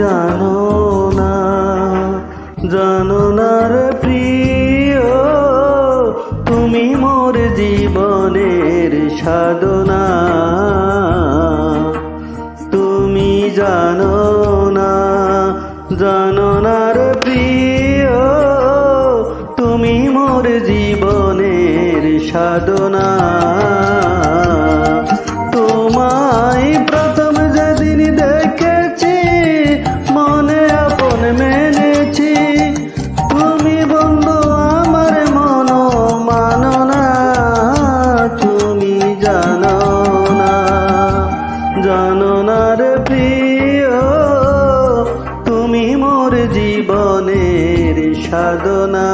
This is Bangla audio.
জানো না, জানো না রে প্রিয়, তুমি মোর জীবনের সাধনা। তুমি জানো না, জানো না রে প্রিয়, তুমি মোর জীবনের সাধনা। তোমায় প্রথম যেদিন দেখেছি, মনে আপন মেনেছি, তুমি বন্ধু আমার মন মানো না। তুমি জানো না, জানো না রে প্রিয়, তুমি মোর জীবনের সাধনা।